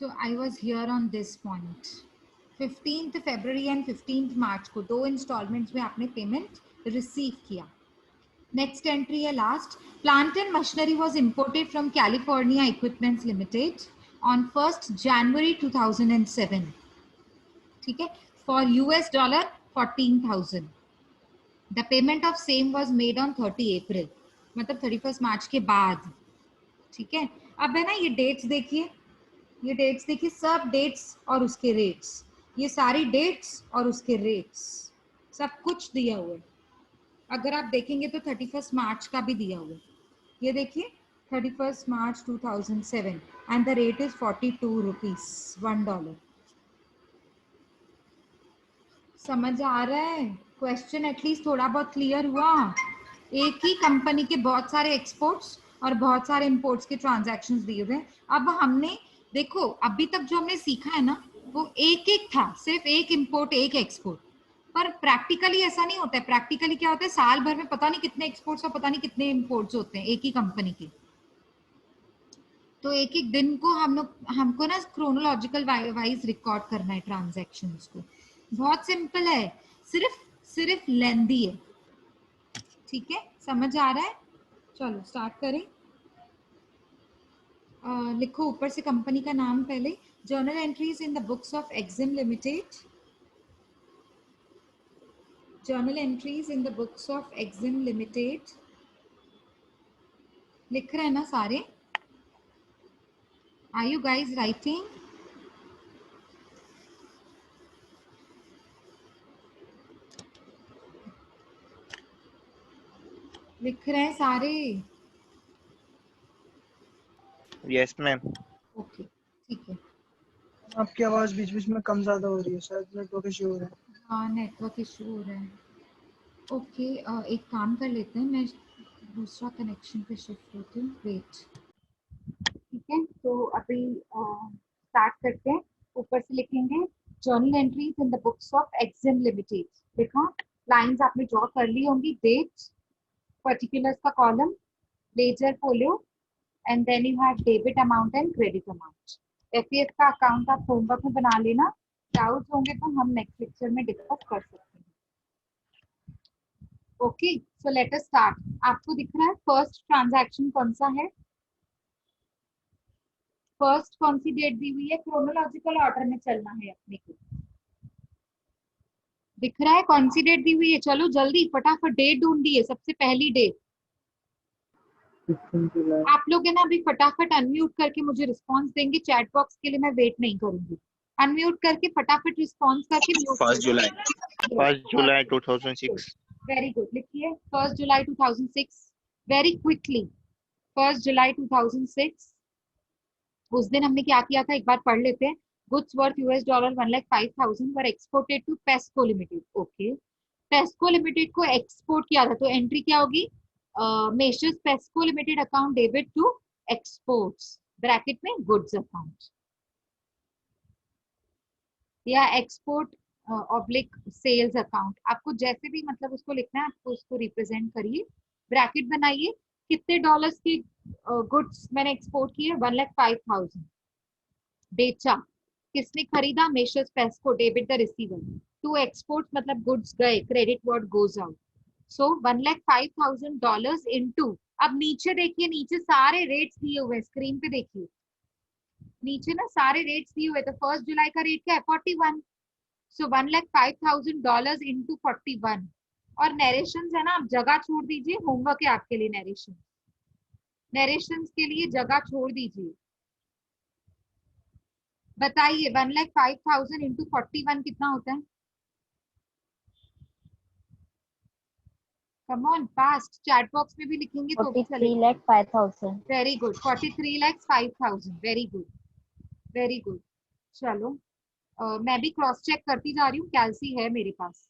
So I was here on this point. 15th February and 15th March को 2 installments में आपने payment receive किया. Next entry है last. Plant and machinery was imported from California equipments limited on 1st January 2007. ठीक है, for $14,000. The payment of same was made on 30 April, मतलब 31 मार्च के बाद. ठीक है, अब है ना ये डेट्स देखिए, ये डेट्स देखिए, सब डेट्स और उसके रेट्स, ये सारी डेट्स और उसके रेट्स सब कुछ दिया हुआ है. अगर आप देखेंगे तो 31 मार्च का भी दिया हुआ है. ये देखिए 31 March 2007 and the rate is 42 rupees, $1. समझ आ रहा है? क्वेश्चन एटलीस्ट थोड़ा बहुत क्लियर हुआ. एक ही कंपनी के बहुत सारे एक्सपोर्ट्स और बहुत सारे इंपोर्ट्स के ट्रांजैक्शंस दिए हुए. अब हमने देखो अभी तक जो हमने सीखा है ना वो एक एक था, सिर्फ एक इंपोर्ट एक एक्सपोर्ट. पर प्रैक्टिकली ऐसा नहीं होता है. प्रैक्टिकली क्या होता है, साल भर में पता नहीं कितने एक्सपोर्ट्स और पता नहीं कितने इंपोर्ट्स होते हैं एक ही कंपनी के. तो एक एक दिन को हमको ना क्रोनोलॉजिकल वाइज रिकॉर्ड करना है ट्रांजैक्शंस को. बहुत सिंपल है, सिर्फ लेंदी है. ठीक है, समझ आ रहा है? चलो स्टार्ट करें. लिखो ऊपर से कंपनी का नाम पहले. Journal entries in the books of Exim limited. Journal entries in the books of Exim limited. लिख रहे हैं ना सारे? Are you guys writing? लिख रहे हैं सारे? Yes ma'am. ओके ठीक है. आपकी आवाज बीच बीच में कम ज्यादा हो रही है, शायद नेटवर्क इशू हो रहा है. हाँ नेटवर्क इशू हो रहा है. ओके एक काम कर लेते हैं, मैं दूसरा कनेक्शन पे शिफ्ट होती हूँ. वेट. ठीक है, तो अभी स्टार्ट करते हैं. ऊपर से लिखेंगे journal entries in the books of Exim limited. देखो लाइंस आपने ड्रॉ कर ली होंगी. डेट, पर्टिकुलर्स का column, ledger folio, and then you have debit amount and credit amount. FEF का अकाउंट आप होमवर्क में बना लेना. डाउट्स होंगे तो हम नेक्स्ट लेक्चर में डिस्कस कर सकते हैं. Okay, so let us start. आपको दिख रहा है फर्स्ट ट्रांजैक्शन कौन सा है? फर्स्ट कौन सी डेट दी हुई है? क्रोनोलॉजिकल ऑर्डर में चलना है अपने को. दिख रहा है कौन सी डेट दी हुई है? चलो जल्दी फटाफट डेट ढूंढिए. सबसे पहली डेट. आप लोग है ना अभी फटाफट अनम्यूट करके मुझे रिस्पांस देंगे. चैट बॉक्स के लिए मैं वेट नहीं करूंगी. अनम्यूट करके फटाफट रिस्पांस करके 1 जुलाई 2006. Very good. लिखिए 1 जुलाई 2006 वेरी क्विकली. 1 जुलाई 2006. उस दिन हमने क्या किया था एक बार पढ़ लेते हैं. Goods worth $1,05,000 were exported to Pesco limited. Okay, Pesco limited को एक्सपोर्ट किया था तो एंट्री क्या होगी? Messrs Pesco limited account debit to exports bracket में गुड्स अकाउंट, या एक्सपोर्ट ऑब्लिक सेल्स अकाउंट. आपको जैसे भी मतलब उसको लिखना है, आपको उसको रिप्रेजेंट करिए. ब्रैकेट बनाइए. कितने डॉलर्स की गुड्स मैंने एक्सपोर्ट किए? 1,05,000. बेचा. किसने खरीदा? Messrs Pesco. Debit the receiver. To export मतलब गुड्स गए. Credit what goes out. So $1,05,000 into. अब नीचे देखिए, नीचे सारे रेट्स दिए हुए हैं. स्क्रीन पे देखिए नीचे ना सारे रेट्स दिए हुए. तो 1 जुलाई का रेट क्या है? 41. सो $1,05,000 इंटू 41. और नरेशन है ना, आप जगह छोड़ दीजिए. होमवर्क है आपके लिए. नरेशन के लिए जगह छोड़ दीजिए. बताइए 1,05,000 इंटू 41 कितना होता है? Come on fast. Chat box में भी लिखेंगे तो भी चलेगा. 43,05,000. Very good. 43,05,000. Very good, very good. चलो मैं भी क्रॉस चेक करती जा रही हूँ. कैलसी है मेरे पास,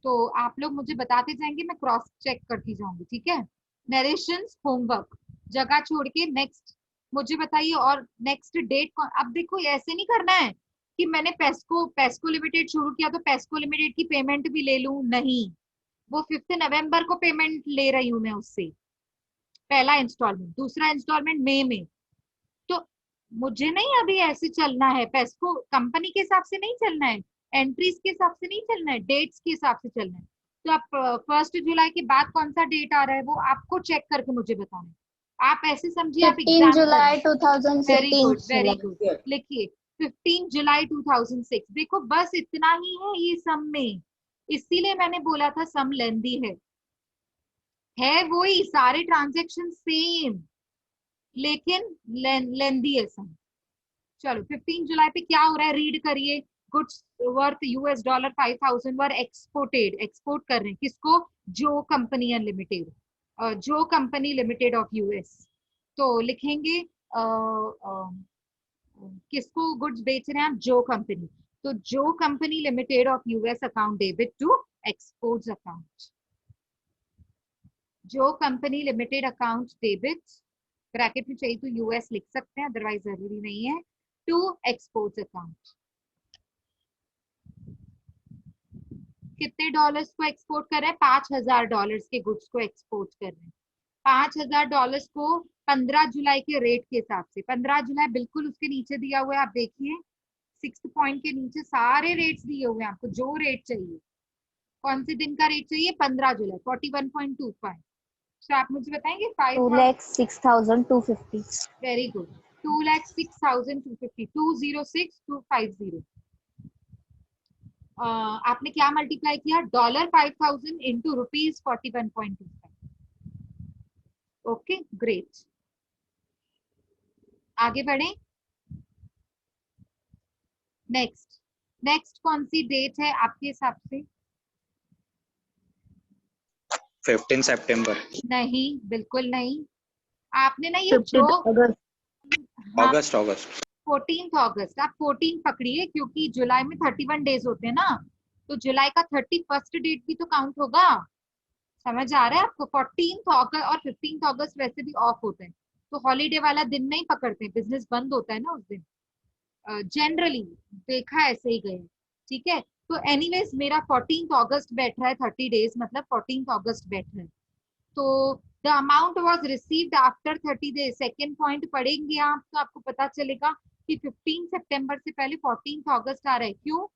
तो आप लोग मुझे बताते जाएंगे, मैं क्रॉस चेक करती जाऊंगी. ठीक है. नरेशंस होमवर्क जगह छोड़ के. नेक्स्ट मुझे बताइए. और नेक्स्ट डेट कौन? अब देखो ऐसे नहीं करना है कि मैंने पेस्को लिमिटेड शुरू किया तो पेस्को लिमिटेड की पेमेंट भी ले लूं. नहीं, वो 5 नवंबर को पेमेंट ले रही हूं मैं उससे. पहला इंस्टॉलमेंट. दूसरा इंस्टॉलमेंट मई में. तो मुझे नहीं अभी ऐसे चलना है, पेस्को कंपनी के हिसाब से नहीं चलना है, एंट्रीज के हिसाब से नहीं चलना है, डेट्स के हिसाब से चलना है। तो आप 1 जुलाई के बाद कौन सा डेट आ रहा है वो आपको चेक करके मुझे बताना है। आप ऐसे समझिए आप 15 एग्जाम कर रहे जुलाई हैं। 2006। Very good very good. लिखिए 15 जुलाई 2006। देखो बस इतना ही है ये सम में, इसीलिए मैंने बोला था सम लेंदी है वही सारे ट्रांजेक्शन सेम, लेकिन लेंदी है सम। चलो 15 जुलाई पे क्या हो रहा है रीड करिए। गुड्स वर्थ $5,000 वर एक्सपोर्टेड, एक्सपोर्ट कर रहे हैं किसको, जो कंपनी अनलिमिटेड, जो कंपनी लिमिटेड ऑफ यूएस। तो लिखेंगे किसको गुड्स बेच रहे हैं आप, जो कंपनी। तो Joe company limited of US account debit to exports account, Joe company limited account debit, bracket में चाहिए तो यूएस लिख सकते हैं अदरवाइज जरूरी नहीं है, टू एक्सपोर्ट्स अकाउंट। कितने डॉलर्स को एक्सपोर्ट कर रहे हैं, $5,000 के गुड्स को एक्सपोर्ट कर रहे हैं। $5,000 को 15 जुलाई के रेट के हिसाब से, 15 जुलाई बिल्कुल उसके नीचे दिया हुआ है, आप देखिए 6th पॉइंट के नीचे सारे रेट्स दिए हुए हैं आपको, जो रेट चाहिए। कौन से दिन का रेट चाहिए, 15 जुलाई 41.25। तो आप मुझे बताएंगे 2,06,250। Very good, 2,06,250, 206,250। आपने क्या मल्टीप्लाई किया, $5,000 इंटू ₹41.25। ओके ग्रेट, आगे बढ़े। नेक्स्ट, नेक्स्ट कौन सी डेट है आपके हिसाब से, 15 सितंबर। नहीं बिल्कुल नहीं, आपने ना ये 15 जो अगस्त। हाँ, अगस्त अगस्त 14 अगस्त, आप 14 पकड़िए क्योंकि जुलाई में 31 डेज होते हैं ना, तो जुलाई का 31st डेट भी तो काउंट होगा। समझ आ रहा है आपको, 14 अगस्त और 15 अगस्त वैसे भी ऑफ होते हैं, तो हॉलीडे वाला दिन नहीं पकड़ते, बिजनेस बंद होता है ना उस दिन, जनरली देखा ऐसे ही गए। ठीक है, तो एनीवेज मेरा 14 अगस्त बैठ रहा है, 30 डेज मतलब 14 अगस्त बैठ रहा है। तो the amount was received after 30 days, second point पढ़ेंगे आप तो आपको पता चलेगा कि 15 सितंबर से पहले 14 अगस्त आ रहा है। क्यों,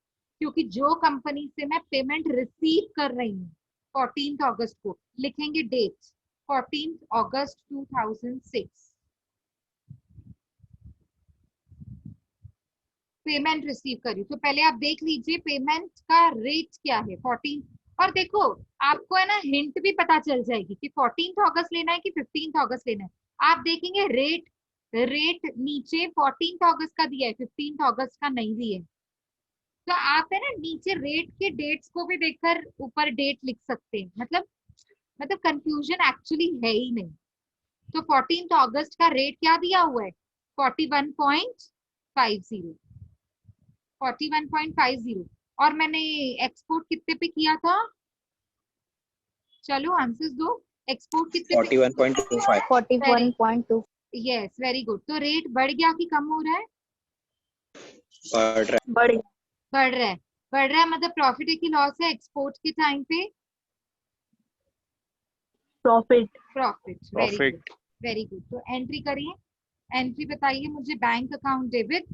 क्योंकि जो कंपनी से मैं पेमेंट रिसीव कर रही हूँ 14 अगस्त को, लिखेंगे डेट 14 अगस्त 2006, पेमेंट रिसीव करी। तो पहले आप देख लीजिए पेमेंट का रेट क्या है 14। और देखो आपको है ना हिंट भी पता चल जाएगी कि 14 अगस्त लेना है कि 15 अगस्त लेना है। आप देखेंगे रेट, रेट नीचे 14 अगस्त का दिया है, 15 अगस्त का नहीं दिया है। तो आप है ना नीचे रेट के डेट्स को भी देखकर ऊपर डेट लिख सकते हैं, मतलब कंफ्यूजन एक्चुअली है ही नहीं। तो 14 अगस्त का रेट क्या दिया हुआ है, 41.50, 41.50। और मैंने एक्सपोर्ट कितने पे किया था, चलो आंसर्स दो, एक्सपोर्ट कितने पे, 41.25। 41.2। Yes very good. तो रेट बढ़ गया कि कम हो रहा है, बढ़ रहा बढ़ गया। बढ़ रहा है। बढ़ रहा है मतलब प्रॉफिट है कि लॉस है, एक्सपोर्ट के टाइम पे profit. Profit, very good Profit. Very good. तो एंट्री करिए, एंट्री बताइए मुझे, बैंक अकाउंट डेबिट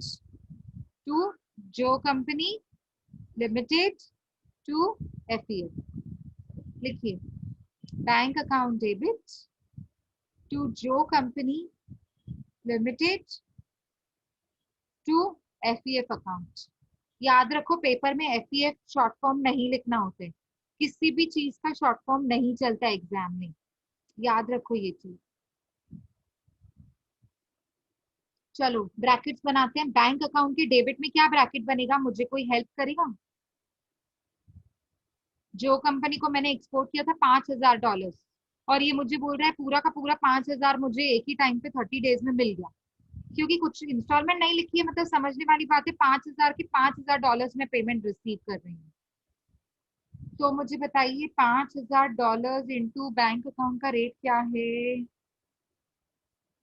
टू जो कंपनी लिमिटेड टू एफईएफ, लिखिए बैंक अकाउंट डेबिट टू जो कंपनी लिमिटेड टू एफईएफ अकाउंट। याद रखो पेपर में एफईएफ शॉर्ट फॉर्म नहीं लिखना होता है, किसी भी चीज का शॉर्ट फॉर्म नहीं चलता एग्जाम में, याद रखो ये चीज। चलो ब्रैकेट्स बनाते हैं, बैंक अकाउंट के डेबिट में क्या ब्रैकेट बनेगा, मुझे कोई हेल्प करेगा। जो कंपनी को मैंने एक्सपोर्ट किया था $5,000 और ये मुझे बोल रहा है पूरा का पूरा 5,000 मुझे एक ही टाइम पे 30 डेज में मिल गया, क्योंकि कुछ इंस्टॉलमेंट नहीं लिखी है, मतलब समझने वाली बात है, 5,000 के $5,000 में पेमेंट रिसीव कर रही हूँ। तो मुझे बताइए $5,000 इंटू बैंक अकाउंट का रेट क्या है,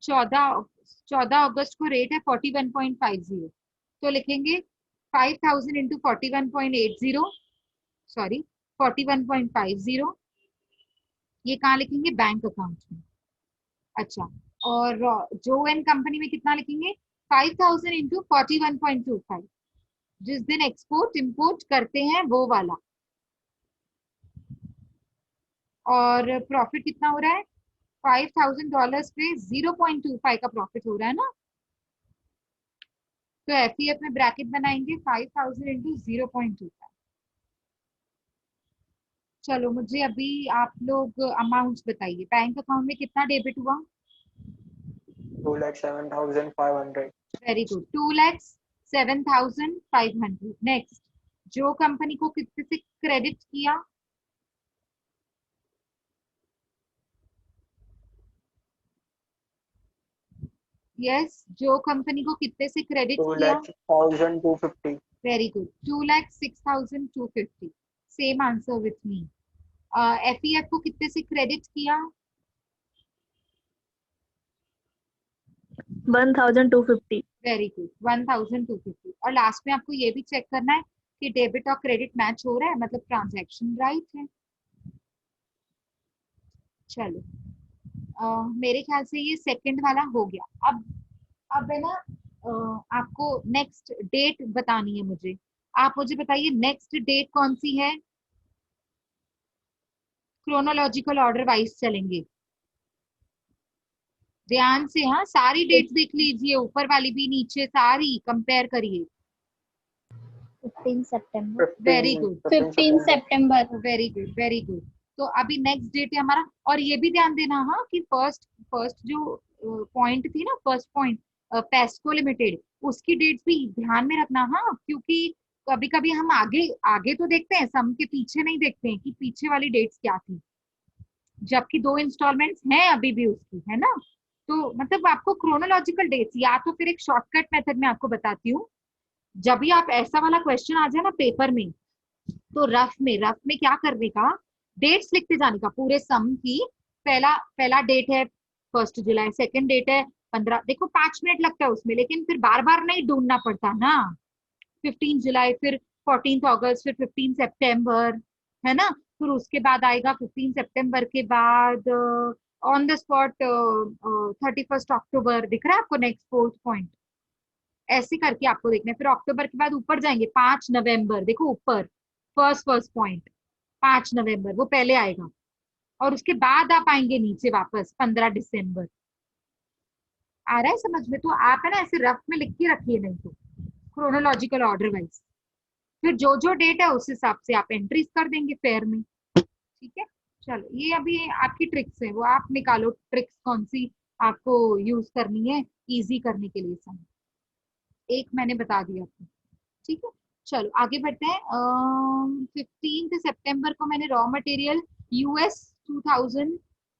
14 अगस्त को रेट है 41.50, तो लिखेंगे 5,000 इंटू 41.80, सॉरी 41.50, ये कहाँ लिखेंगे, बैंक अकाउंट में। अच्छा, और जो एन कंपनी में कितना लिखेंगे, 5000 इंटू 41.25, जिस दिन एक्सपोर्ट इंपोर्ट करते हैं वो वाला। और प्रॉफिट कितना हो रहा है? $5000 पे 0.25 का प्रॉफिट हो रहा है ना। तो एफईएफ में ब्रैकेट बनाएंगे 5000 इंटू 0.25। चलो मुझे अभी आप लोग अमाउंट्स बताइए। बैंक अकाउंट में कितना डेबिट हुआ? 2,07,500. Very good, 2,07,500। नेक्स्ट, जो कंपनी को कितने से क्रेडिट किया? यस, जो कंपनी को कितने से क्रेडिट किया? 2,06,250. Very good, 2,06,250। Same answer with me. FEF को कितने से क्रेडिट किया? 1,250. Very good, 1,250। और लास्ट में आपको ये भी चेक करना है कि डेबिट और क्रेडिट मैच हो रहा है, मतलब ट्रांजैक्शन राइट है। चलो मेरे ख्याल से ये सेकंड वाला हो गया। अब है ना, आपको नेक्स्ट डेट बतानी है मुझे। आप मुझे बताइए नेक्स्ट डेट कौन सी है? क्रोनोलॉजिकल ऑर्डर वाइज चलेंगे, ध्यान से। हाँ, सारी डेट्स देख लीजिए, ऊपर वाली भी नीचे सारी कंपेयर करिए। 15 September. Very good, 15 September. Very good, very good. तो अभी नेक्स्ट डेट है हमारा। और ये भी ध्यान देना हाँ कि फर्स्ट फर्स्ट जो पॉइंट थी ना, फर्स्ट पॉइंट पेस्को लिमिटेड, उसकी डेट्स भी ध्यान में रखना। हाँ, क्योंकि कभी कभी हम आगे आगे तो देखते हैं, सम के पीछे नहीं देखते हैं कि पीछे वाली डेट्स क्या थी, जबकि 2 इंस्टॉलमेंट्स हैं अभी भी उसकी, है ना। तो मतलब आपको क्रोनोलॉजिकल डेट्स, या तो फिर एक शॉर्टकट मेथड में आपको बताती हूँ। जब भी आप ऐसा वाला क्वेश्चन आ जाए ना पेपर में, तो रफ में क्या करने का, डेट्स लिखते जाने का पूरे सम की। पहला पहला डेट है 1 जुलाई, सेकंड डेट है 15, देखो 5 मिनट लगता है उसमें, लेकिन फिर बार बार नहीं ढूंढना पड़ता ना। 15 जुलाई, फिर 14 अगस्त, फिर 15 सितंबर, है ना। फिर उसके बाद आएगा 15 सितंबर के बाद ऑन द स्पॉट 31 अक्टूबर। दिख रहा है आपको नेक्स्ट फोर्थ पॉइंट? ऐसे करके आपको देखना है। फिर अक्टूबर के बाद ऊपर जाएंगे, 5 नवंबर, देखो ऊपर फर्स्ट पॉइंट 5 नवंबर, वो पहले आएगा। और उसके बाद आप आएंगे नीचे वापस 15 दिसंबर। आ रहा है समझ में? तो आप है ना ऐसे रफ में लिख के रखिए, नहीं तो क्रोनोलॉजिकल ऑर्डर वाइज। फिर जो जो डेट है उस हिसाब से आप एंट्रीज कर देंगे फेयर में। ठीक है, चलो ये अभी आपकी ट्रिक्स है, वो आप निकालो ट्रिक्स कौन सी आपको यूज करनी है इजी करने के लिए। सब एक मैंने बता दिया आपको, ठीक है। चलो आगे बढ़ते हैं। 15 सितंबर को मैंने raw material US 2000,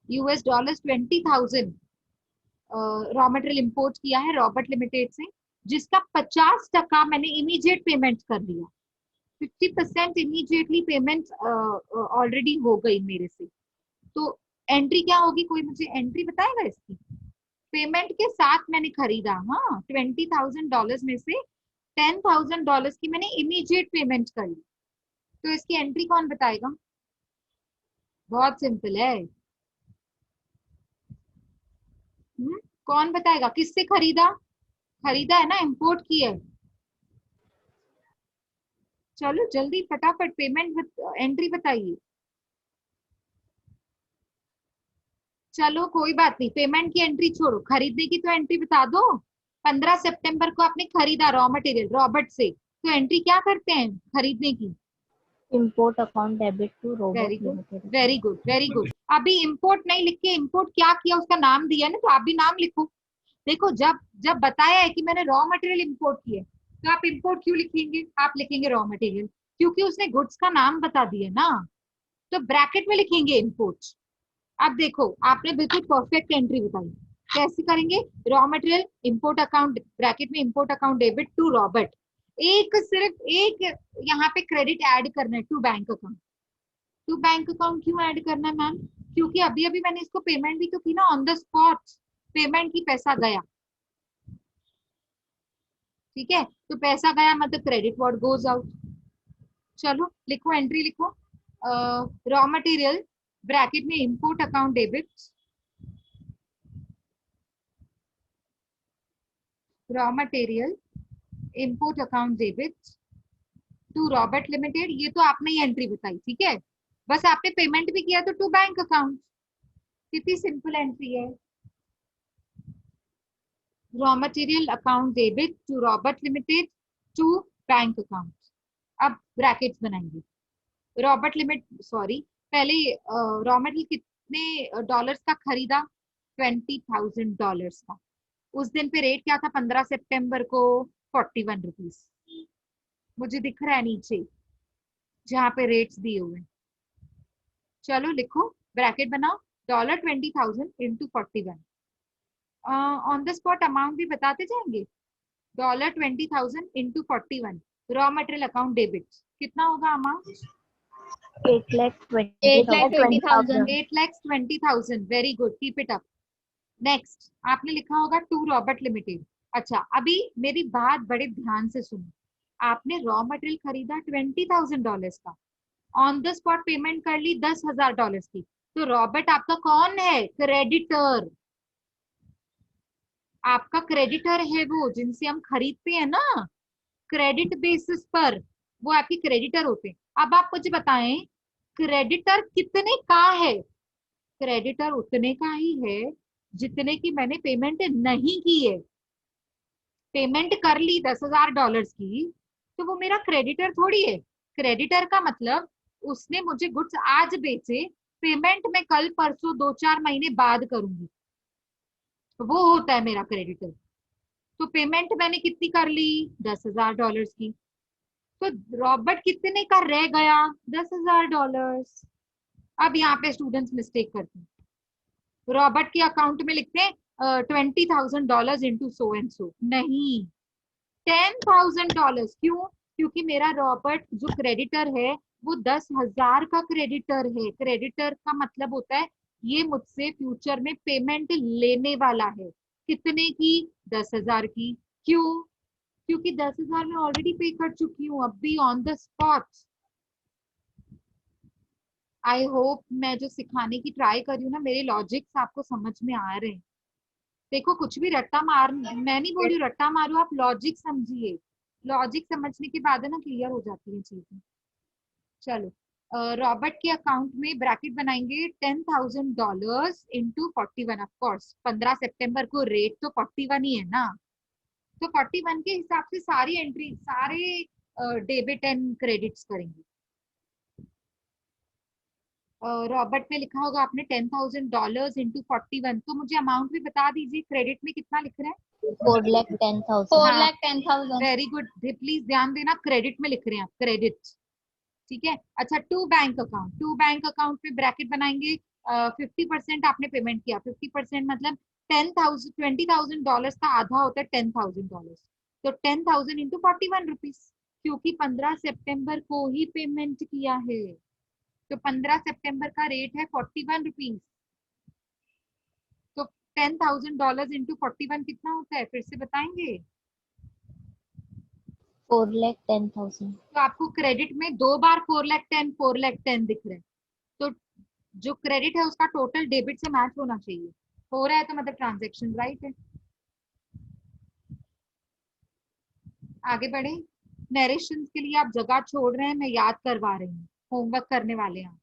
US$ 20,000 raw material import किया है रॉबर्ट लिमिटेड से, जिसका 50% मैंने इमीडिएट पेमेंट कर दिया। 50% इमीडिएटली पेमेंट ऑलरेडी हो गई मेरे से। तो एंट्री क्या होगी? कोई मुझे एंट्री बताएगा इसकी? पेमेंट के साथ मैंने खरीदा, हाँ, $20,000 में से $10,000 की मैंने इमीडिएट पेमेंट करी। तो इसकी एंट्री कौन बताएगा? बहुत सिंपल है। कौन बताएगा? किससे खरीदा? खरीदा है ना, इंपोर्ट की है। चलो जल्दी फटाफट पेमेंट एंट्री बताइए। चलो कोई बात नहीं, पेमेंट की एंट्री छोड़ो, खरीदने की तो एंट्री बता दो। 15 सितंबर को आपने खरीदा रॉ मटेरियल रॉबर्ट से, तो एंट्री क्या करते हैं खरीदने की? Import account debit to Robot very good, Limited. Very good, very good. अभी इंपोर्ट नहीं लिख के इंपोर्ट क्या किया उसका नाम दिया ना, तो आप भी नाम लिखो। देखो जब जब बताया है कि मैंने रॉ मटेरियल इंपोर्ट किया, तो आप इंपोर्ट क्यों लिखेंगे? आप लिखेंगे रॉ मटेरियल, क्योंकि उसने गुड्स का नाम बता दिया ना, तो ब्रैकेट में लिखेंगे इंपोर्ट। अब देखो आपने बिल्कुल परफेक्ट एंट्री बताई। कैसे करेंगे? Raw material import account, bracket में import account debit to Robert. एक सिर्फ एक यहाँ पे क्रेडिट ऐड करना है to bank account. To bank account क्यों ऐड करना है मैम? क्योंकि अभी अभी मैंने इसको पेमेंट भी तो की ना, ऑन द स्पॉट पेमेंट की पैसा गया। ठीक है, तो पैसा गया मतलब क्रेडिट व्हाट गोज आउट। चलो लिखो, एंट्री लिखो। रॉ मटेरियल ब्रैकेट में import account debit, raw material import account debit to Robert limited, ये तो आपने ही एंट्री बताई, ठीक है, बस आपने पेमेंट भी किया तो टू बैंक अकाउंट, कितनी सिंपल एंट्री है। Raw material account debit to Robert limited to bank account. अब ब्रैकेट्स बनाएंगे। रॉबर्ट लिमिट सॉरी पहले रॉ मटेरियल कितने डॉलर्स का खरीदा, $20,000 का। उस दिन पे रेट क्या था 15 सितंबर को, 41 रुपीज। मुझे दिख रहा है नीचे जहाँ पे रेट्स दिए हुए हैं। चलो लिखो, ब्रैकेट बनाओ, $20,000 into 41। On the spot amount भी बताते जाएंगे। $20,000 into 41 raw material account debit, कितना होगा amount? 8,20,000. 8,20,000। Very good, keep it up. Next आपने लिखा होगा टू रॉबर्ट लिमिटेड। अच्छा अभी मेरी बात बड़े ध्यान से सुनो, आपने रॉ मटेरियल खरीदा $20,000 का, ऑन द स्पॉट पेमेंट कर ली $10,000 की, तो रॉबर्ट आपका कौन है? क्रेडिटर। आपका क्रेडिटर है वो, जिनसे हम खरीदते हैं ना क्रेडिट बेसिस पर, वो आपकी क्रेडिटर होते हैं। अब आप मुझे बताएं क्रेडिटर कितने का है? क्रेडिटर उतने का ही है जितने की मैंने पेमेंट नहीं की है। पेमेंट कर ली $10,000 की, तो वो मेरा क्रेडिटर थोड़ी है। क्रेडिटर का मतलब उसने मुझे गुड्स आज बेचे, पेमेंट मैं कल परसों 2-4 महीने बाद करूंगी, वो होता है मेरा क्रेडिटर। तो पेमेंट मैंने कितनी कर ली? $10,000 की। तो रॉबर्ट कितने का रह गया? $10,000। अब यहाँ पे स्टूडेंट्स मिस्टेक करते हैं, रॉबर्ट के अकाउंट में लिखते हैं $20,000 इंटू सो एंड सो, नहीं $10,000। क्यों? क्योंकि मेरा रॉबर्ट जो क्रेडिटर है वो 10,000 का क्रेडिटर है। क्रेडिटर का मतलब होता है ये मुझसे फ्यूचर में पेमेंट लेने वाला है। कितने की? 10,000 की। क्यों? क्योंकि 10,000 में ऑलरेडी पे कर चुकी हूँ अभी on the spot. I hope मैं जो सिखाने की ट्राई कर रही हूँ ना, मेरे लॉजिक्स आपको समझ में आ रहे हैं। देखो कुछ भी रट्टा मार, मैं नहीं बोल रही रट्टा मारो, आप लॉजिक समझिए। लॉजिक समझने के बाद है ना क्लियर हो जाती है चीजें। चलो रॉबर्ट के अकाउंट में ब्रैकेट बनाएंगे $10,000 इंटू 41। ऑफकोर्स 15 सितंबर को रेट तो 41 ही है ना, तो 41 के हिसाब से सारी एंट्री, सारे डेबिट एंड क्रेडिट्स करेंगे। रॉबर्ट में लिखा होगा आपने $10,000 इंटू 41, तो मुझे अमाउंट भी बता दीजिए, क्रेडिट में कितना लिख रहे हैं? 4,10,000. 4,10,000। वेरी गुड, प्लीज ध्यान देना, क्रेडिट में लिख रहे हैं आप, क्रेडिट, ठीक है। अच्छा to bank account, to bank account पे ब्रैकेट बनाएंगे। 50% आपने पेमेंट किया, 50% मतलब $20,000 का आधा होता है $10,000, तो 10,000 इंटू 41 रुपीज, क्योंकि 15 सितंबर को ही पेमेंट किया है, तो 15 सितंबर का रेट है 41 रुपीज। तो $10,000 इंटू 41 कितना होता है, फिर से बताएंगे? 4,10,000. तो आपको क्रेडिट में दो बार 4,10,000 दिख रहा है, तो जो क्रेडिट है उसका टोटल डेबिट से मैच होना चाहिए। हो रहा है तो मतलब ट्रांजैक्शन राइट है। आगे बढ़े, नरेशन के लिए आप जगह छोड़ रहे हैं, मैं याद करवा रही हूँ, होमवर्क करने वाले हैं,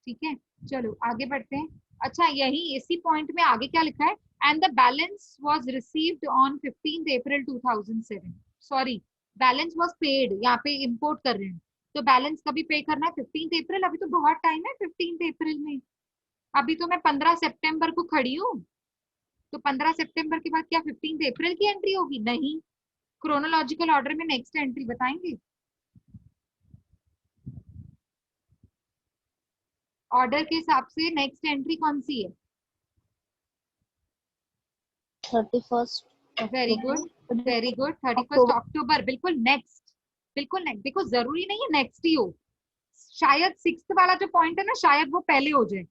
ठीक है। चलो आगे बढ़ते हैं। अच्छा यही इसी पॉइंट में आगे क्या लिखा है, and the balance was received on 15 April 2007। Sorry, balance was paid, यहाँ पे इंपोर्ट कर रहे हैं, तो बैलेंस कभी पे करना है? 15 अप्रैल। अभी तो बहुत टाइम है 15 अप्रैल में, अभी तो मैं 15 सितंबर को खड़ी हूँ, तो 15 सितंबर के बाद क्या 15 अप्रैल की एंट्री होगी? नहीं, क्रोनोलॉजिकल ऑर्डर में नेक्स्ट एंट्री बताएंगे। ऑर्डर के हिसाब से नेक्स्ट एंट्री कौन सी है? 31st. Very good, very good, 31 अक्टूबर, बिल्कुल नेक्स्ट, बिल्कुल नेक्स्ट। देखो जरूरी नहीं है नेक्स्ट ही हो, शायद 6th वाला जो पॉइंट है ना, शायद वो पहले हो जाए,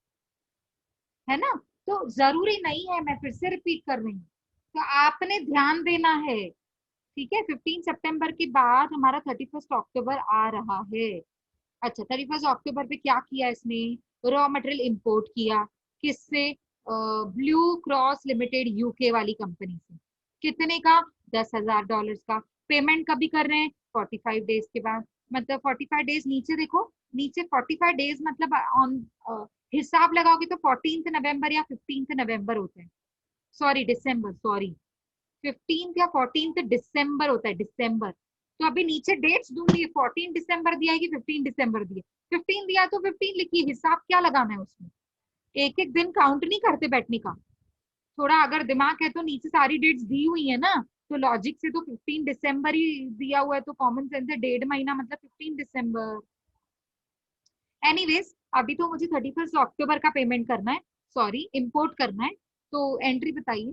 है ना, तो जरूरी नहीं है, मैं फिर से रिपीट कर रही हूँ, तो आपने ध्यान देना है, ठीक है। 15 सितंबर के बाद हमारा 31 अक्टूबर आ रहा है। अच्छा 31 अक्टूबर पे क्या किया इसने? रॉ मटेरियल इंपोर्ट किया, किससे? ब्लू क्रॉस लिमिटेड यूके वाली कंपनी से। कितने का? $10,000 का। पेमेंट कभी कर रहे हैं? 45 डेज के बाद। मतलब 45 डेज नीचे देखो, नीचे 45 डेज मतलब ऑन हिसाब लगाओगे तो 14 नवंबर या 15 नवंबर होते हैं, सॉरी दिसंबर, सॉरी 15 या 14 दिसंबर होता है, दिसंबर। तो अभी नीचे डेट्स ढूंढिए, 14 दिसंबर दिया है कि 15 दिसंबर दिया, 15 दिया तो 15 लिखिए, हिसाब क्या लगाना है उसमें, एक एक दिन काउंट नहीं करते बैठने का। थोड़ा अगर दिमाग है तो नीचे सारी डेट्स दी हुई है ना, तो लॉजिक से तो 15 दिसंबर ही दिया हुआ है, तो कॉमन सेंस है, 1.5 महीना मतलब 15 दिसंबर। एनीवेज अभी तो मुझे 31 अक्टूबर का पेमेंट करना है, सॉरी इंपोर्ट करना है। तो एंट्री बताइए।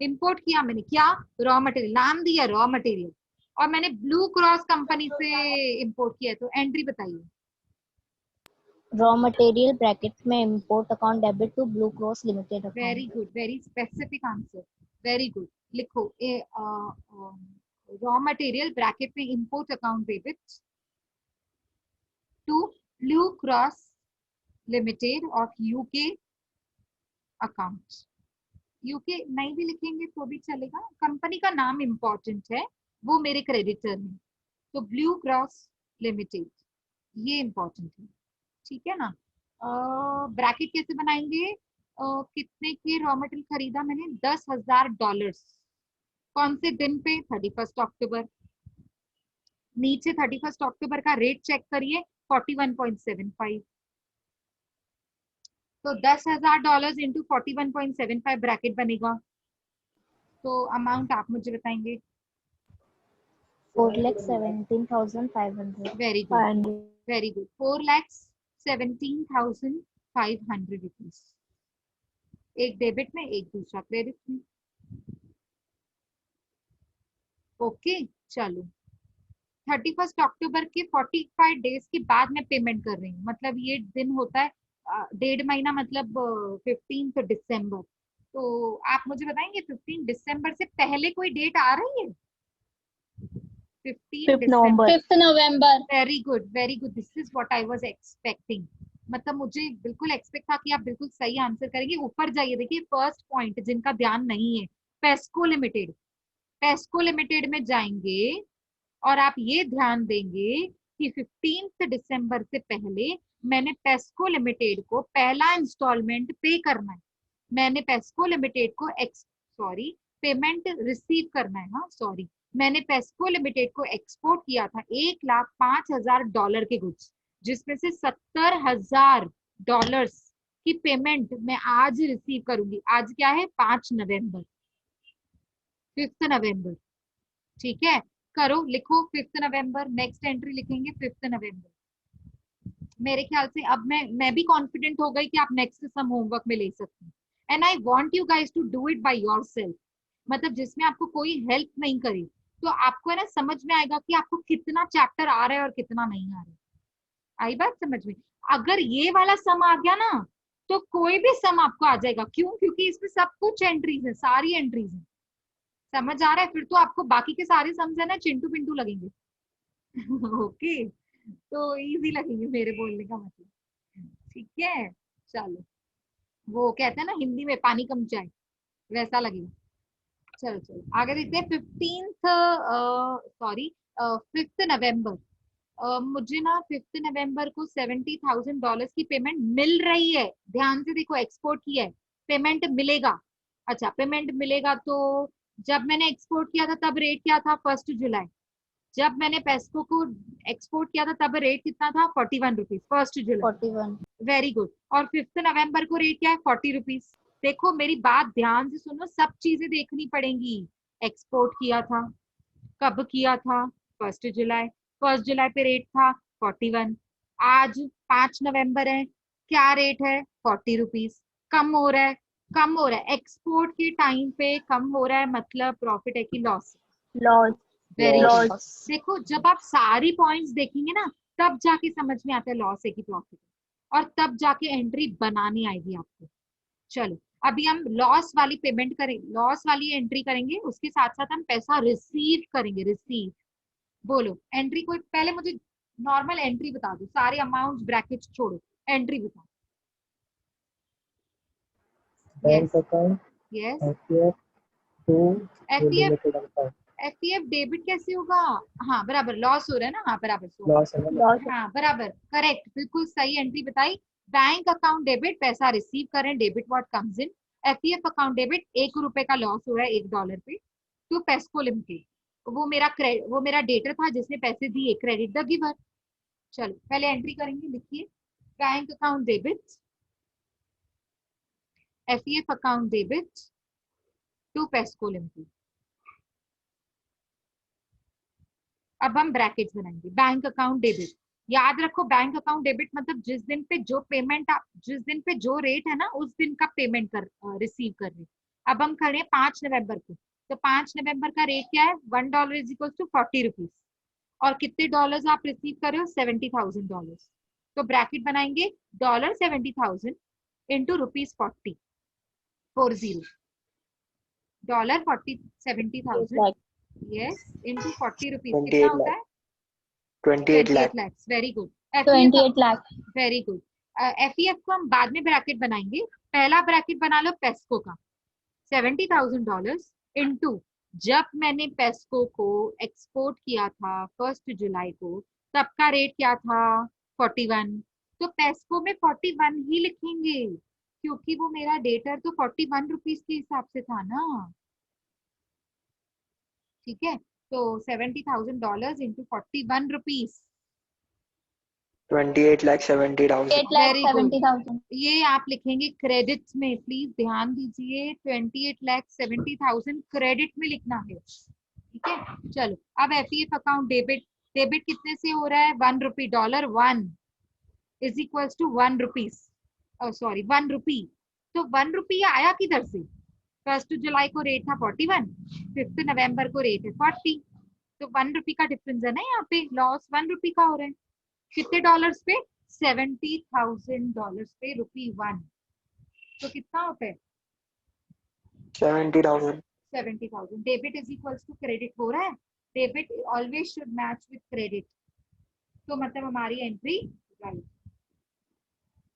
इंपोर्ट किया मैंने, क्या? रॉ मटेरियल, नाम दिया रॉ मटेरियल, और मैंने ब्लू क्रॉस कंपनी से इंपोर्ट किया है, तो एंट्री बताइए। रॉ मटेरियल ब्रैकेट में import account debit to blue cross limited very account. Good, very specific answer, very good. लिखो रॉ मटेरियल ब्रैकेट में import account debit to blue cross limited of UK account. UK नहीं भी लिखेंगे तो भी चलेगा, company का नाम इंपॉर्टेंट है, वो मेरे क्रेडिटर हैं, तो ब्लू क्रॉस लिमिटेड ये इंपॉर्टेंट है, ठीक है ना। ब्रैकेट कैसे बनाएंगे? कितने के रॉ मटेरियल खरीदा मैंने? $10,000। कौन से दिन पे? 31 अक्टूबर। नीचे 31 अक्टूबर का रेट चेक करिए, 41.75। तो $10,000 इंटू 41.75 ब्रैकेट बनेगा। तो अमाउंट आप मुझे बताएंगे। 4,17,500। Very good, very good, 4,17,500 rupees, एक डेबिट में एक दूसरा क्रेडिट में। ओके चलो, 31 अक्टूबर के 45 डेज के बाद मैं पेमेंट कर रही हूँ, मतलब ये दिन होता है 1.5 महीना, मतलब 15 दिसंबर। तो आप मुझे बताएंगे 15 दिसंबर से पहले कोई डेट आ रही है? 15 दिसंबर, 5th November. Very good, very good, this is what I was expecting. मतलब मुझे बिल्कुल एक्सपेक्ट था कि आप बिल्कुल सही आंसर करेंगे। ऊपर जाइए, देखिए फर्स्ट पॉइंट जिनका ध्यान नहीं है, पेस्को लिमिटेड, पेस्को लिमिटेड में जाएंगे और आप ये ध्यान देंगे कि 15 दिसंबर से पहले मैंने पेस्को लिमिटेड को पहला इंस्टॉलमेंट पे करना है, मैंने पेस्को लिमिटेड को सॉरी पेमेंट रिसीव करना है, हाँ सॉरी, मैंने पेस्को लिमिटेड को एक्सपोर्ट किया था $1,05,000 के गुड्स, जिसमें से $70,000 की पेमेंट मैं आज रिसीव करूंगी। आज क्या है? 5 नवंबर, 5 नवंबर, ठीक है। करो, लिखो 5 नवंबर, नेक्स्ट एंट्री लिखेंगे 5 नवंबर। मेरे ख्याल से अब मैं भी कॉन्फिडेंट हो गई कि आप नेक्स्ट सम होमवर्क में ले सकते हैं। And I want you guys to do it by yourself, मतलब जिसमें आपको कोई हेल्प नहीं करे, तो आपको है ना समझ में आएगा कि आपको कितना चैप्टर आ रहा है और कितना नहीं आ रहा है। आई बात समझ में? अगर ये वाला सम आ गया ना तो कोई भी सम आपको आ जाएगा, क्यों? क्योंकि इसमें सब कुछ एंट्रीज है, सारी एंट्रीज है। समझ आ रहा है? फिर तो आपको बाकी के सारे सम्स है ना चिंटू पिंटू लगेंगे। ओके, तो इजी लगेंगे मेरे बोलने का मतलब, ठीक है। चलो, वो कहते हैं ना हिंदी में पानी कम चाय, वैसा लगेगा। चलो चलो आगे देखते हैं। 5th नवंबर, मुझे ना 5 नवंबर को $70,000 की पेमेंट मिल रही है। ध्यान से देखो, एक्सपोर्ट किया है, पेमेंट मिलेगा। अच्छा, पेमेंट मिलेगा तो जब मैंने एक्सपोर्ट किया था तब रेट क्या था? 1 जुलाई। जब मैंने पेस्को को एक्सपोर्ट किया था तब रेट कितना था? 41 रुपीज, 1 जुलाई। 41। Very good. और 5 नवंबर को रेट क्या है? 40 रुपीज। देखो मेरी बात ध्यान से सुनो, सब चीजें देखनी पड़ेंगी। एक्सपोर्ट किया था, कब किया था? 1 जुलाई, 1 जुलाई पे रेट था 41। आज 5 नवंबर है, क्या रेट है? 40 रुपीज। कम हो रहा है, कम हो रहा है, एक्सपोर्ट के टाइम पे कम हो रहा है, मतलब प्रॉफिट है कि loss? Loss. Very good. Loss. देखो जब आप सारी पॉइंट्स देखेंगे ना तब जाके समझ में आता है लॉस है कि प्रॉफिट है, और तब जाके एंट्री बनानी आएगी आपको। चलो अभी हम लॉस वाली पेमेंट करें, लॉस वाली एंट्री करेंगे, उसके साथ साथ हम पैसा रिसीव करेंगे। रिसीव बोलो एंट्री, कोई पहले मुझे नॉर्मल एंट्री बता दो, सारे अमाउंट ब्रैकेट छोड़ो, एंट्री बताओ। Bank account, yes, FDR, FEF debit कैसे होगा? हाँ बराबर, लॉस हो रहा है ना, हाँ बराबर, लॉस हाँ बराबर, करेक्ट, बिल्कुल सही एंट्री बताई। बैंक अकाउंट डेबिट, पैसा रिसीव करें, debit what comes in. FEF account debit, ₹1 का लॉस हो रहा है $1 पे, टू पेस्को लिमिटेड। वो मेरा डेटर था जिसने पैसे दिए, क्रेडिट द गिवर। चलो पहले एंट्री करेंगे, लिखिए bank account debit, FEF account debit to Pesco limited. अब हम ब्रैकेट बनाएंगे, बैंक अकाउंट डेबिट। याद रखो बैंक अकाउंट डेबिट मतलब जिस दिन पे जो पेमेंट, आप जिस दिन पे जो रेट है ना उस दिन का पेमेंट रिसीव कर रहे हैं। अब हम खड़े हैं 5 नवंबर को, तो 5 नवंबर का रेट क्या है? $1 इज इक्वल टू 40 रुपीज। और कितने डॉलर्स आप रिसीव कर रहे हो? $70,000। तो ब्रैकेट बनाएंगे $70,000 इंटू ₹40, 40 $70,000 यस इंटू 40 रुपीज, कितना होता है? 28 lakh. lakhs। Very good, 28 lakh. Very good. FEF को हम बाद में ब्रैकेट बनाएंगे, पहला ब्रैकेट बना लो पेस्को का, $70,000 इंटू, जब मैंने पेस्को को एक्सपोर्ट किया था 1 जुलाई को, तब का रेट क्या था? 41। तो पेस्को में 41 ही लिखेंगे, क्योंकि वो मेरा डेटर तो 41 रुपीज के हिसाब से था ना, ठीक है। तो $70,000 इंटू 41 रुपीज, 28,70,000. 8,70,000। ये आप लिखेंगे क्रेडिट में, प्लीज ध्यान दीजिए, 28,70,000 क्रेडिट में लिखना है, ठीक है। चलो अब एफईएफ अकाउंट डेबिट, डेबिट कितने से हो रहा है? $1, $1 is equals to 1 rupees, sorry 1 rupee. तो 1 रुपी आया किधर से? 1 जुलाई को रेट था 41, 5 नवंबर को रेट है 40, तो 1 रुपी का डिफरेंस है ना यहाँ पे, लॉस 1 रुपी का हो रहा है। कितने डॉलर्स पे? $70,000 पे, ₹1। तो कितना होता है? 70,000. 70,000। Debit is equals to credit हो रहा है, debit always should match with credit, तो मतलब हमारी एंट्री राइट।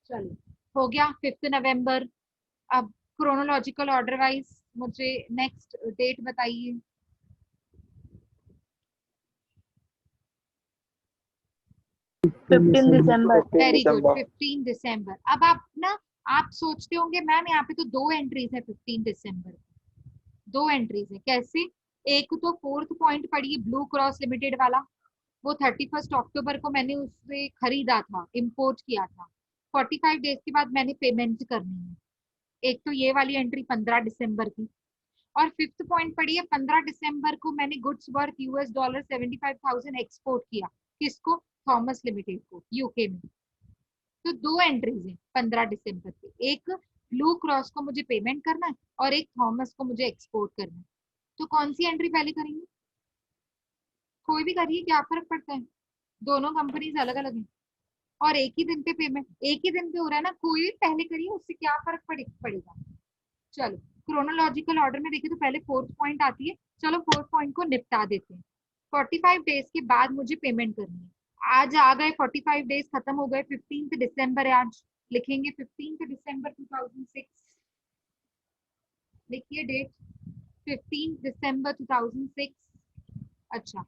चलो हो गया 5 नवंबर। अब क्रोनोलॉजिकल ऑर्डर वाइज मुझे नेक्स्ट डेट बताइए। 15 दिसंबर। वेरी गुड, 15 दिसंबर। अब आप ना, आप सोचते होंगे मैम यहाँ पे तो 2 एंट्रीज है 15 दिसंबर, 2 एंट्रीज है, कैसे? एक तो 4th पॉइंट पढ़िए, ब्लू क्रॉस लिमिटेड वाला, वो 31 अक्टूबर को मैंने उससे खरीदा था, इंपोर्ट किया था, 45 डेज के बाद मैंने पेमेंट करनी है। एक तो ये वाली एंट्री 15 दिसंबर की। और 5th पॉइंट पढ़िए, 15 दिसंबर को मैंने गुड्स वर्थ $75,000 एक्सपोर्ट किया, किसको? थॉमस लिमिटेड को, यूके में। तो 2 एंट्रीज हैं 15 दिसंबर की, एक ब्लू क्रॉस को मुझे पेमेंट करना है और एक थॉमस को मुझे एक्सपोर्ट करना है। तो कौन सी एंट्री पहले करेंगे? कोई भी करिए, क्या फर्क पड़ता है, दोनों कंपनीज अलग अलग हैं और एक ही दिन पे पेमेंट, एक ही दिन पे हो रहा है ना, कोई भी पहले करिए, उससे क्या फर्क पड़ेगा। चलो क्रोनोलॉजिकल ऑर्डर में देखिए तो पहले 4th पॉइंट आती है, चलो 4th पॉइंट को निपटा देते हैं। 45 डेज के बाद मुझे पेमेंट करनी है, आज आ गए 45 डेज खत्म हो गए, 15 दिसंबर है आज, लिखेंगे 15 दिसंबर 2006, लिखिए डेट 15 दिसंबर 2006। अच्छा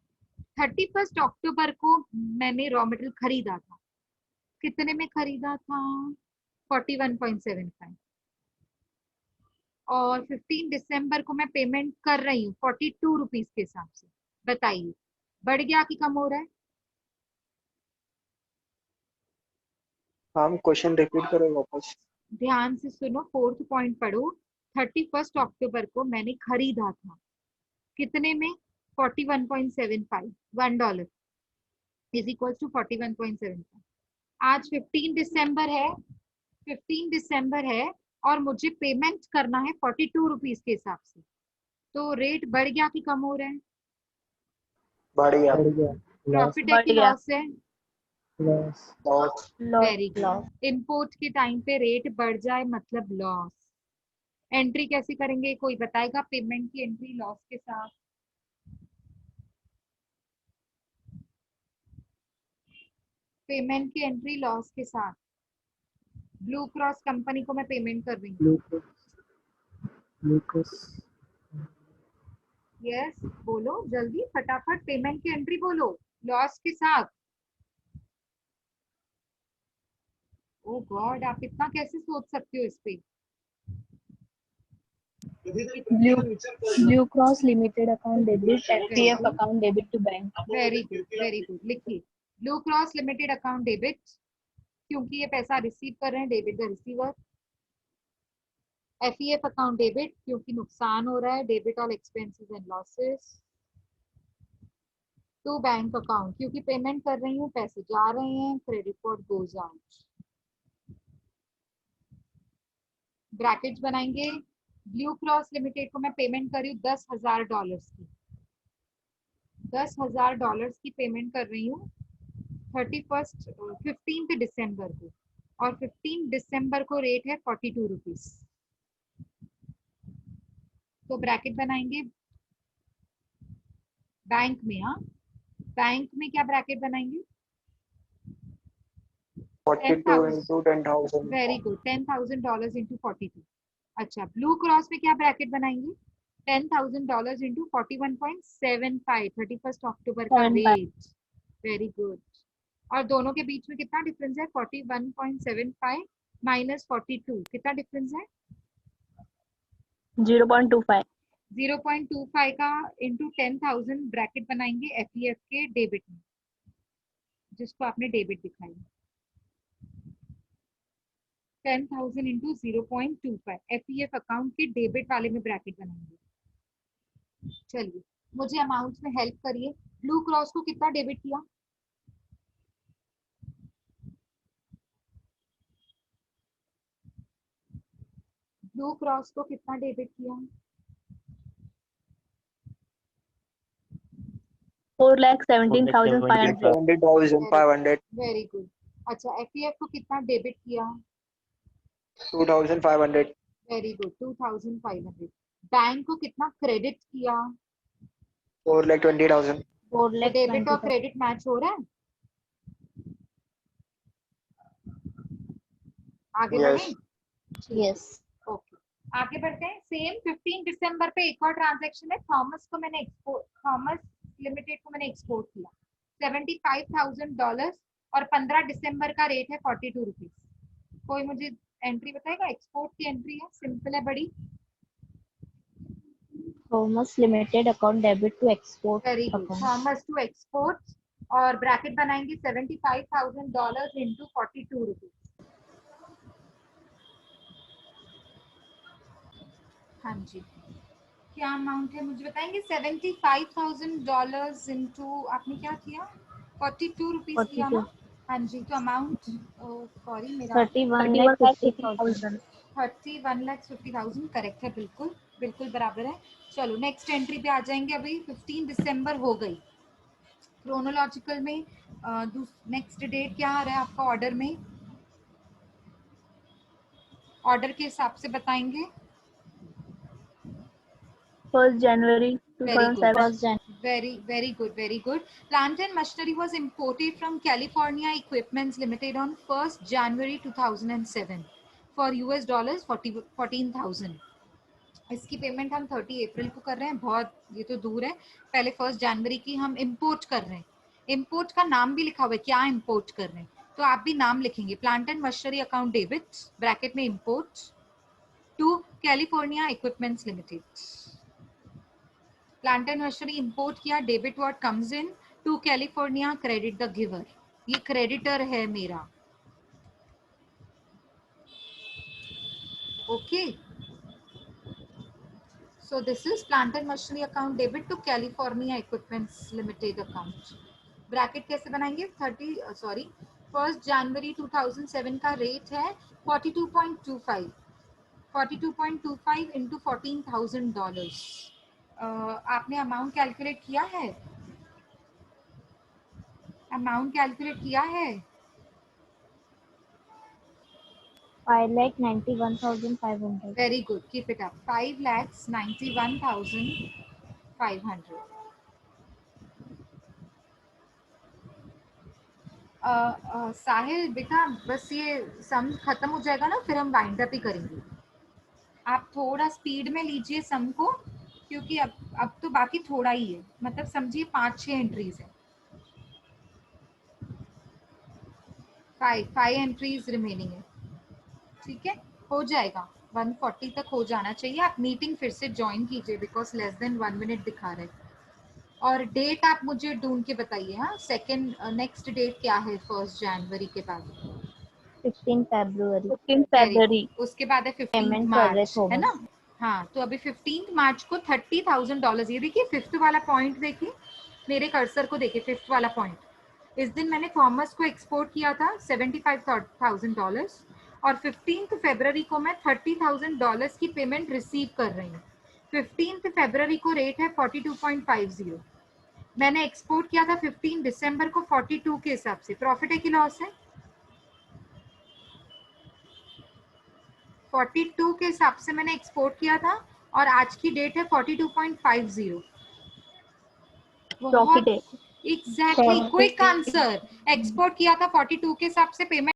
31 अक्टूबर को मैंने रॉ मटेरियल खरीदा था, कितने में खरीदा था? 41.75। और 15 दिसंबर को मैं पेमेंट कर रही हूँ 42 रुपीज के हिसाब से, बताइए बढ़ गया कि कम हो रहा है? हम क्वेश्चन रिपीट करो वापस. ध्यान से सुनो, 4th पॉइंट पढ़ो। 31 अक्टूबर को मैंने खरीदा था, कितने में? 41.75, $1 इज इक्वल टू 41.75। आज 15 दिसंबर है, 15 दिसंबर है और मुझे पेमेंट करना है 42 रुपीज के हिसाब से, तो रेट बढ़ गया कि कम हो रहा है? बढ़ गया. प्रॉफिट है कि लॉस है? लॉस. वेरी गुड, इंपोर्ट के टाइम पे रेट बढ़ जाए मतलब लॉस। एंट्री कैसे करेंगे, कोई बताएगा पेमेंट की एंट्री लॉस के साथ? पेमेंट की एंट्री लॉस के साथ, ब्लू क्रॉस कंपनी को मैं पेमेंट कर रही हूँ, यस बोलो जल्दी फटाफट, पेमेंट की एंट्री बोलो लॉस के साथ। ओ गॉड, आप इतना कैसे सोच सकते हो इस पे? Blue Cross Limited account debit, FPF account debit to bank. Very good, लिखिए blue cross limited account debit, क्योंकि ये पैसा रिसीव कर रहे हैं, debit the receiver. FEF account debit, क्योंकि नुकसान हो रहा है, debit all expenses and losses. To bank account, क्योंकि पेमेंट कर रही हूँ, पैसे जा रहे हैं, credit card goes out. Brackets बनाएंगे। ब्लू क्रॉस लिमिटेड को मैं पेमेंट कर रही हूँ $10,000 की, $10,000 की पेमेंट कर रही हूँ 15 दिसंबर को, और 15 दिसंबर को रेट है 42 रुपीज। तो ब्रैकेट बनाएंगे बैंक में। हाँ, बैंक में क्या ब्रैकेट बनाएंगे? 42 into 10,000. Very good, $10,000 into 42। अच्छा, ब्लू क्रॉस में क्या ब्रैकेट बनाएंगे? $10,000 इंटू 41.75, 31 अक्टूबर का 75। रेट। Very good. और दोनों के बीच में कितना डिफरेंस है? 41.75 माइनस 42, कितना डिफरेंस है? 0.25. 0.25 का इंटू 10,000 ब्रैकेट बनाएंगे एफईएफ के डेबिट में, जिसको आपने डेबिट दिखाई। 10,000 इंटू 0.25 एफईएफ अकाउंट के डेबिट वाले में ब्रैकेट बनाएंगे। चलिए मुझे अमाउंट में हेल्प करिए। ब्लू क्रॉस को कितना डेबिट किया? ब्लू क्रॉस को कितना डेबिट किया? 4,17,500. 70,500. Very good. अच्छा, एफईएफ को कितना डेबिट किया? 2,500. Very good, 2,500। बैंक को कितना क्रेडिट किया? 4,20,000. डेबिट और 4,20,000. क्रेडिट मैच हो रहा है? आगे Yes. बढ़ें? Yes. ओके, आगे बढ़ते हैं। सेम 15 दिसंबर पे एक और ट्रांजैक्शन है। थॉमस लिमिटेड को मैंने एक्सपोर्ट किया $75,000, और 15 दिसंबर का रेट है 42 रुपीज। कोई मुझे एंट्री बताएगा? एक्सपोर्ट की एंट्री है, सिंपल है बड़ी। Thomas Limited account debit to export very good, account. Thomas to export, और ब्रैकेट बनाएंगे $75,000 इंटू 42 रुपीज। हाँ जी, क्या अमाउंट है मुझे बताएंगे? $75,000 इंटू आपने क्या किया? 42 रुपीज किया ना? हाँ जी, तो अमाउंट सॉरी मेरा 31,50,000. 31,50,000 करेक्ट है, बिल्कुल बिल्कुल बराबर है। चलो नेक्स्ट एंट्री पे आ जाएंगे। अभी 15 दिसंबर हो गई। क्रोनोलॉजिकल में नेक्स्ट डेट क्या आ रहा है आपका ऑर्डर में? ऑर्डर के हिसाब से बताएंगे। 1st January Very good. 2007. Very good. Plant and machinery was imported from California Equipments Limited on 1st January 2007 for $14,000. इसकी पेमेंट हम 30 अप्रैल को कर रहे हैं। बहुत ये तो दूर है, पहले 1 जनवरी की हम इंपोर्ट कर रहे हैं। इंपोर्ट का नाम भी लिखा हुआ है, क्या इंपोर्ट कर रहे हैं, तो आप भी नाम लिखेंगे। Plant and machinery account debit bracket में import to California equipments limited. Plant and machinery import किया, debit what comes in to California, credit the giver. ये क्रेडिटर है मेरा। Okay, so this is plant and machinery account debit to California Equipments Limited account. Bracket कैसे बनाएंगे? 1st जनवरी 2007 का rate है 42.25 into $14,000। आपने amount calculate किया है? अमाउंट कैलकुलेट किया है? 5,91,500. Very good, keep it up. 5,91,500। साहिल बेटा, बस ये सम खत्म हो जाएगा ना, फिर हम वाइंड अप ही करेंगे। आप थोड़ा स्पीड में लीजिए सम को, क्योंकि अब अब तो बाकी थोड़ा ही है, मतलब समझिए 5-6 एंट्रीज है, 5 एंट्रीज रिमेनिंग है, ठीक है, हो जाएगा 140 तक हो जाना चाहिए। आप मीटिंग फिर से ज्वाइन कीजिए बिकॉज लेस देन 1 मिनट दिखा रहे हैं। और डेट आप मुझे ढूंढ के बताइए। हाँ, सेकंड नेक्स्ट डेट क्या है 1 जनवरी के बाद? 15 February 15 वेरी February गुड। उसके बाद है 15 पेमेंट मार्च, प्रोग्रेस है ना? होगा। हाँ, तो अभी 15 मार्च को $30,000, ये देखिए फिफ्थ वाला पॉइंट देखिए, मेरे कर्सर को देखिए, फिफ्थ वाला पॉइंट। इस दिन मैंने थॉमस को एक्सपोर्ट किया था $75,000 और 15 फरवरी को मैं $30,000 की पेमेंट रिसीव कर रही हूँ। 15 फरवरी को रेट है 42.50। मैंने एक्सपोर्ट किया था 15 दिसंबर को 42 के हिसाब से। प्रॉफिट है कि लॉस है? 42 के हिसाब से मैंने एक्सपोर्ट किया था और आज की डेट है 42.50। प्रॉफिट है। Exactly, quick answer. एक्सपोर्ट किया था 42 के हिसाब से, पेमेंट